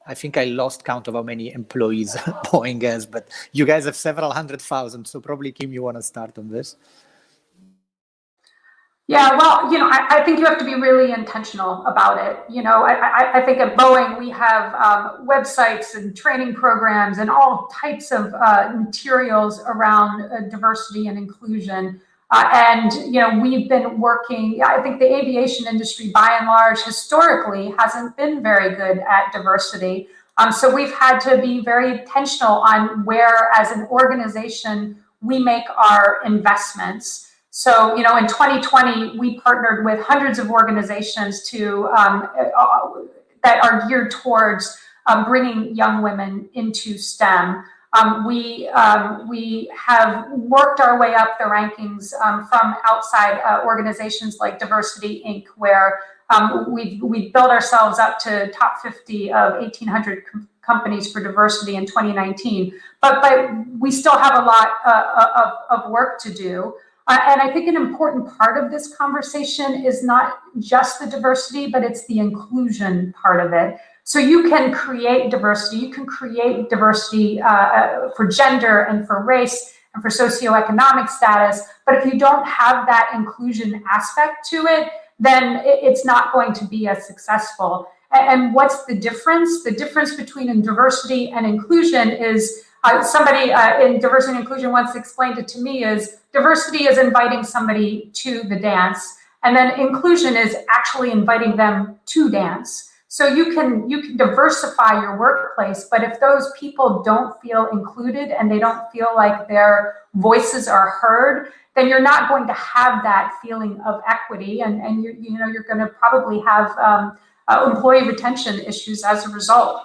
I think I lost count of how many employees Boeing has, but you guys have several 100,000. So probably, Kim, you want to start on this? Yeah, well, you know, I think you have to be really intentional about it. You know, I think at Boeing, we have websites and training programs and all types of materials around diversity and inclusion. And, you know, we've been working, I think the aviation industry, by and large, historically hasn't been very good at diversity. So we've had to be very intentional on where, as an organization, we make our investments. So, you know, in 2020, we partnered with hundreds of organizations to that are geared towards bringing young women into STEM. We have worked our way up the rankings from outside organizations like Diversity Inc., where we built ourselves up to top 50 of 1,800 companies for diversity in 2019. But we still have a lot of work to do. And I think an important part of this conversation is not just the diversity, but it's the inclusion part of it. So you can create diversity. You can create diversity for gender and for race and for socioeconomic status. But if you don't have that inclusion aspect to it, then it's not going to be as successful. And what's the difference? The difference between diversity and inclusion is somebody in diversity and inclusion once explained it to me is diversity is inviting somebody to the dance, and then inclusion is actually inviting them to dance. So you can diversify your workplace, but if those people don't feel included and they don't feel like their voices are heard, then you're not going to have that feeling of equity, and you're going to probably have employee retention issues as a result.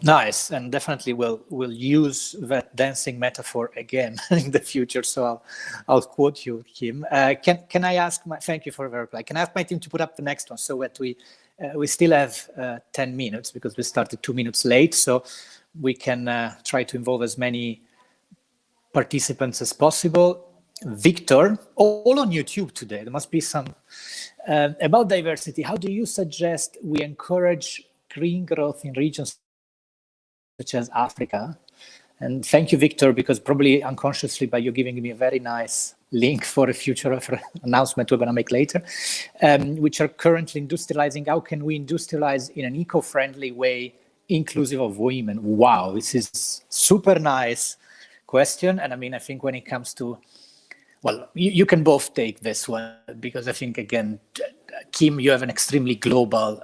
Nice, and definitely we'll use that dancing metaphor again in the future. So I'll quote you, Kim. Can I ask thank you for the reply. Can I ask my team to put up the next one so that we still have 10 minutes because we started 2 minutes late, so we can try to involve as many participants as possible. Victor, all on YouTube today. There must be some about diversity. How do you suggest we encourage green growth in regions such as Africa? And thank you, Victor, because probably unconsciously by you giving me a very nice link for a future announcement we're going to make later, which are currently industrializing. How can we industrialize in an eco-friendly way, inclusive of women? Wow, this is super nice question. And I mean, I think when it comes to, well, you can both take this one, because I think, again, Kim, you have an extremely global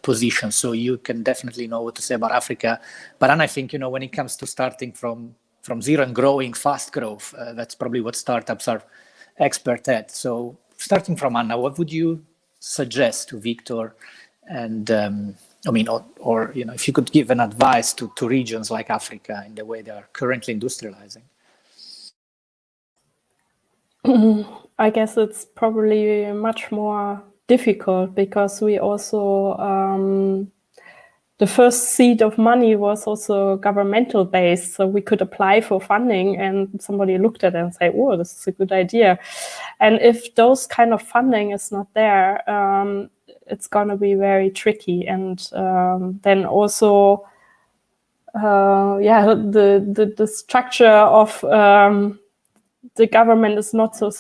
position, so you can definitely know what to say about Africa. But Anna, I think, when it comes to starting from zero and growing, fast growth, that's probably what startups are expert at. So starting from Anna, what would you suggest to Victor? And I mean, or if you could give an advice to regions like Africa in the way they are currently industrializing. I guess it's probably much more difficult because we also, the first seed of money was also governmental based. So we could apply for funding and somebody looked at it and say, oh, this is a good idea. And if those kind of funding is not there, it's going to be very tricky. And then also, the structure of the government is not so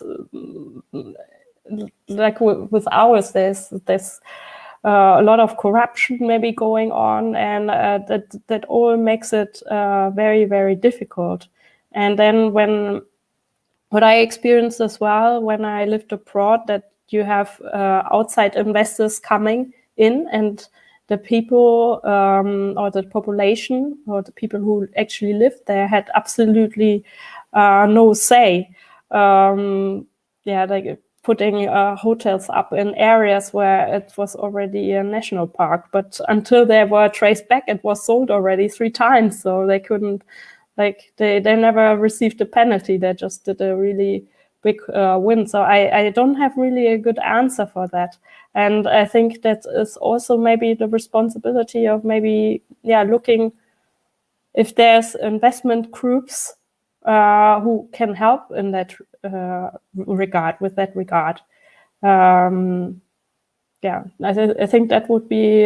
like with ours. There's a lot of corruption maybe going on, and that all makes it very, very difficult. And then what I experienced as well when I lived abroad, that you have outside investors coming in, and the people or the population or the people who actually lived there had absolutely no say. Like putting hotels up in areas where it was already a national park, but until they were traced back, it was sold already 3 times. So they couldn't, they never received a penalty. They just did a really big win. So I don't have really a good answer for that. And I think that is also maybe the responsibility of maybe, looking if there's investment groups who can help in that regard. I think that would be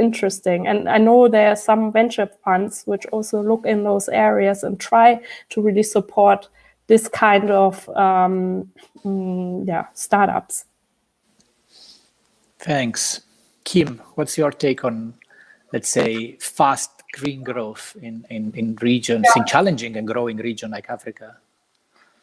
interesting. And I know there are some venture funds which also look in those areas and try to really support this kind of startups. Thanks. Kim, what's your take on, let's say, fast green growth in regions, in challenging and growing region like Africa?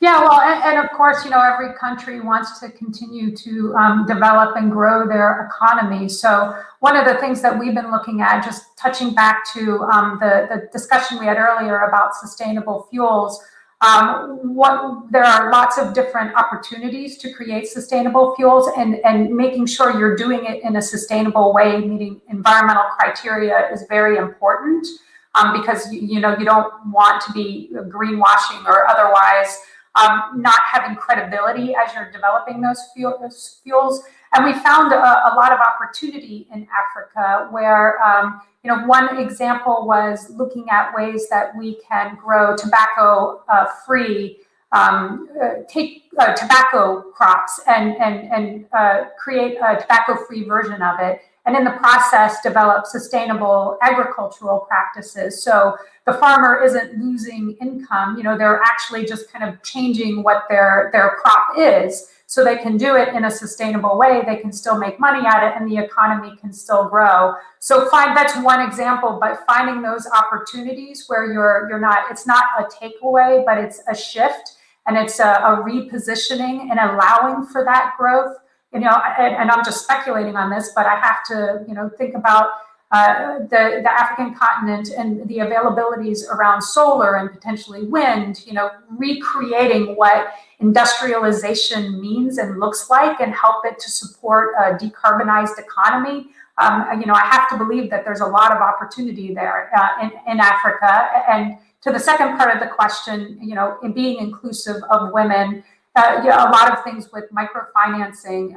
Yeah, well, and of course, every country wants to continue to develop and grow their economy. So one of the things that we've been looking at, just touching back to the discussion we had earlier about sustainable fuels, there are lots of different opportunities to create sustainable fuels, and making sure you're doing it in a sustainable way, meeting environmental criteria, is very important, because you don't want to be greenwashing or otherwise not having credibility as you're developing those fuels. And we found a lot of opportunity in Africa where, one example was looking at ways that we can grow tobacco-free, take tobacco crops and create a tobacco-free version of it. And in the process, develop sustainable agricultural practices. So the farmer isn't losing income, they're actually just kind of changing what their crop is, so they can do it in a sustainable way. They can still make money at it, and the economy can still grow. So that's one example, but finding those opportunities where you're not, it's not a takeaway, but it's a shift. and it's a repositioning and allowing for that growth. And I'm just speculating on this, but I have to, think about the African continent and the availabilities around solar and potentially wind, recreating what industrialization means and looks like and help it to support a decarbonized economy. I have to believe that there's a lot of opportunity there in Africa. And to the second part of the question, in being inclusive of women, a lot of things with microfinancing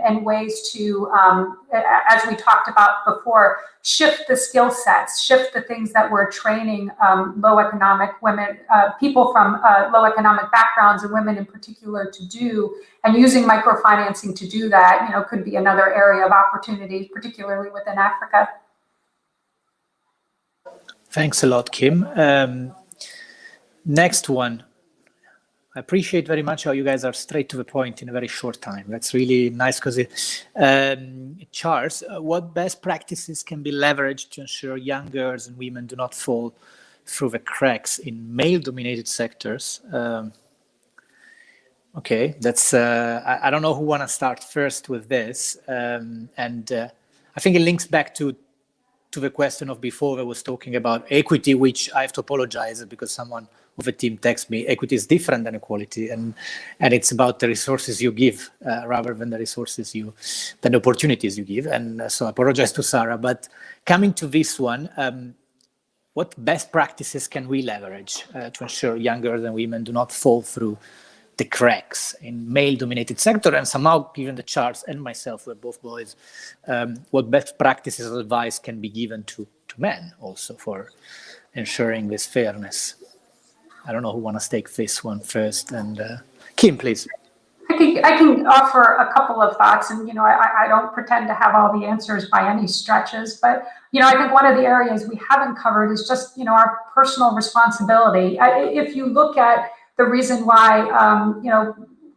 and ways to, as we talked about before, shift the skill sets, shift the things that we're training low economic women, people from low economic backgrounds and women in particular to do, and using microfinancing to do that, could be another area of opportunity, particularly within Africa. Thanks a lot, Kim. Next one. I appreciate very much how you guys are straight to the point in a very short time. That's really nice because Charles, what best practices can be leveraged to ensure young girls and women do not fall through the cracks in male-dominated sectors? Okay, that's, I don't know who want to start first with this. I think it links back to the question of before that was talking about equity, which I have to apologize because someone of the team texted me, equity is different than equality, and it's about the resources you give rather than the resources than the opportunities you give. And so I apologize to Sarah, but coming to this one, what best practices can we leverage to ensure young girls and women do not fall through the cracks in male-dominated sector? And somehow, given the Charles and myself, we're both boys, what best practices or advice can be given to men also for ensuring this fairness? I don't know who wants to take this one first. And Kim, please. I can offer a couple of thoughts, and I don't pretend to have all the answers by any stretches, but I think one of the areas we haven't covered is just our personal responsibility. If you look at the reason why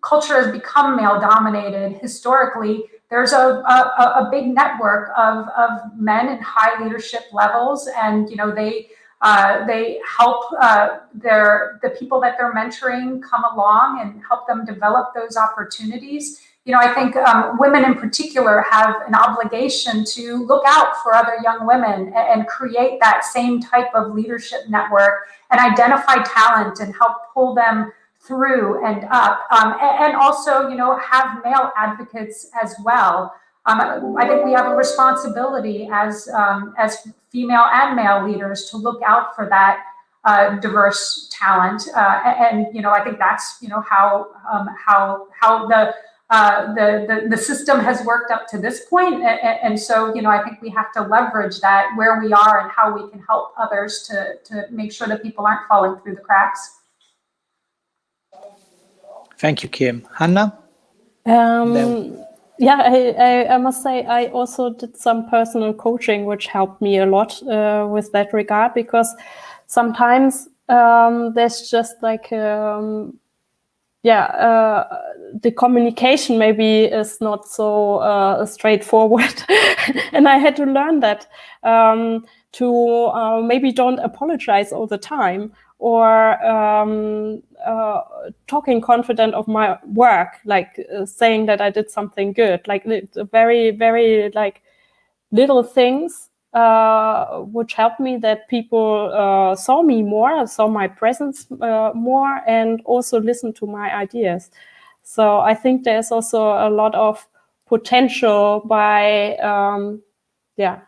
culture has become male-dominated historically, there's a big network of men in high leadership levels, and they help the people that they're mentoring come along and help them develop those opportunities. I think women in particular have an obligation to look out for other young women and create that same type of leadership network and identify talent and help pull them through and up, and also have male advocates as well. I think we have a responsibility as female and male leaders to look out for that diverse talent, and I think that's how the system has worked up to this point, and so I think we have to leverage that where we are and how we can help others to make sure that people aren't falling through the cracks. Thank you, Kim. Hannah? Yeah, I must say I also did some personal coaching, which helped me a lot with that regard, because sometimes there's just like, the communication maybe is not so straightforward. And I had to learn that to maybe don't apologize all the time, or talking confident of my work, like saying that I did something good, like very, very like little things which helped me, that people saw me more, saw my presence more, and also listened to my ideas. So I think there's also a lot of potential by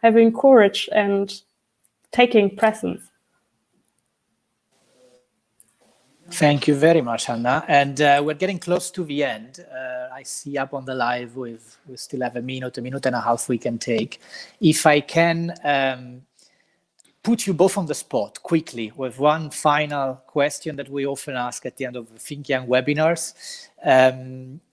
having courage and taking presence. Thank you very much, Hannah. And we're getting close to the end. I see up on the live we still have a minute and a half we can take. If I can put you both on the spot quickly with one final question that we often ask at the end of the Think Young webinars.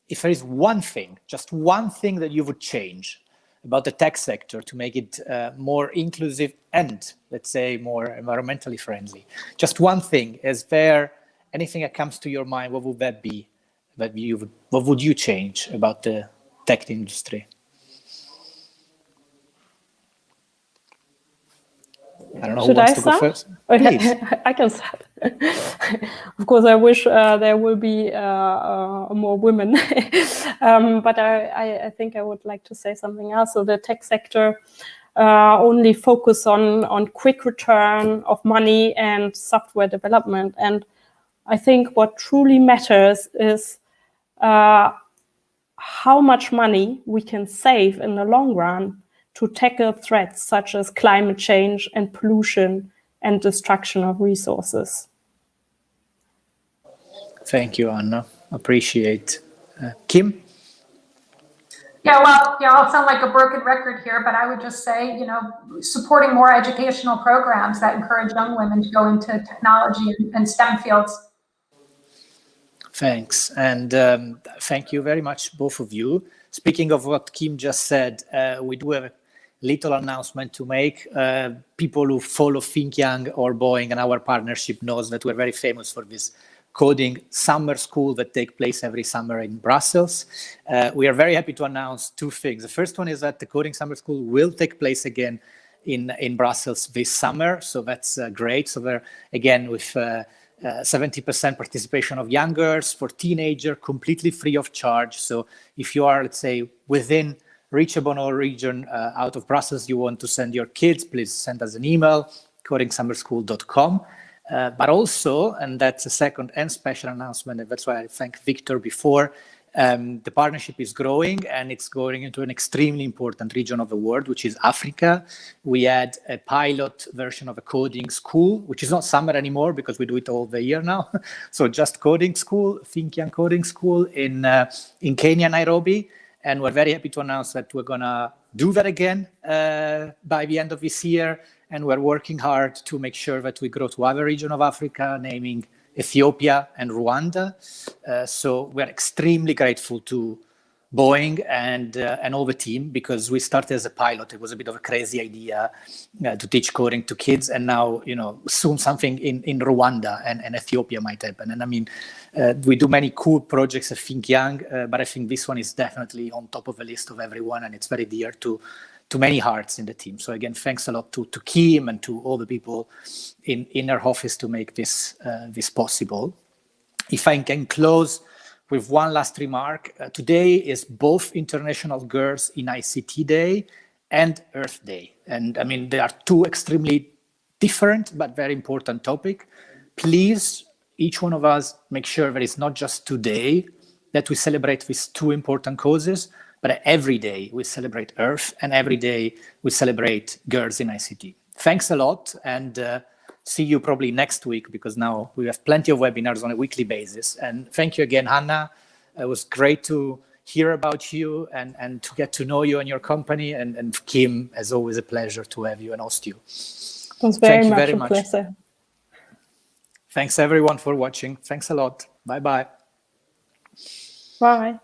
If there is one thing, just one thing that you would change about the tech sector to make it more inclusive and, let's say, more environmentally friendly, just one thing, is there anything that comes to your mind? What would that be? What would you change about the tech industry? I don't know Should who wants I to go start? first. Please. I can start. Of course, I wish there will be more women, but I think I would like to say something else. So the tech sector only focus on quick return of money and software development, and I think what truly matters is how much money we can save in the long run to tackle threats such as climate change and pollution and destruction of resources. Thank you, Anna. Appreciate. Kim? Yeah, well, I'll sound like a broken record here, but I would just say, supporting more educational programs that encourage young women to go into technology and STEM fields. Thanks. And thank you very much, both of you. Speaking of what Kim just said, we do have a little announcement to make. People who follow Think Young or Boeing and our partnership knows that we're very famous for this coding summer school that take place every summer in Brussels. We are very happy to announce two things. The first one is that the coding summer school will take place again in Brussels this summer. So that's great. So we're again with 70% participation of young girls for teenager, completely free of charge. So if you are, let's say, within reachable region out of Brussels, you want to send your kids, please send us an email, codingsummerschool.com. But also, and that's a second and special announcement, and that's why I thank Victor before, the partnership is growing and it's going into an extremely important region of the world, which is Africa. We had a pilot version of a coding school, which is not summer anymore because we do it all the year now. So just coding school, Think Young Coding School in Kenya, Nairobi. And we're very happy to announce that we're gonna do that again by the end of this year. And we're working hard to make sure that we grow to other regions of Africa, naming Ethiopia and Rwanda. So we're extremely grateful to Boeing and all the team, because we started as a pilot. It was a bit of a crazy idea to teach coding to kids, and now soon something in Rwanda and Ethiopia might happen. And I mean, we do many cool projects at Think Young, but I think this one is definitely on top of the list of everyone, and it's very dear to many hearts in the team. So again, thanks a lot to Kim and to all the people in our office to make this possible. If I can close with one last remark, today is both International Girls in ICT Day and Earth Day. And I mean, they are two extremely different but very important topics. Please, each one of us, make sure that it's not just today that we celebrate these two important causes, but every day we celebrate Earth, and every day we celebrate girls in ICT. Thanks a lot, and see you probably next week, because now we have plenty of webinars on a weekly basis. And thank you again, Hannah. It was great to hear about you and to get to know you and your company. And Kim, as always, a pleasure to have you and host you. It was very much a pleasure. Thanks everyone for watching. Thanks a lot. Bye-bye. Bye.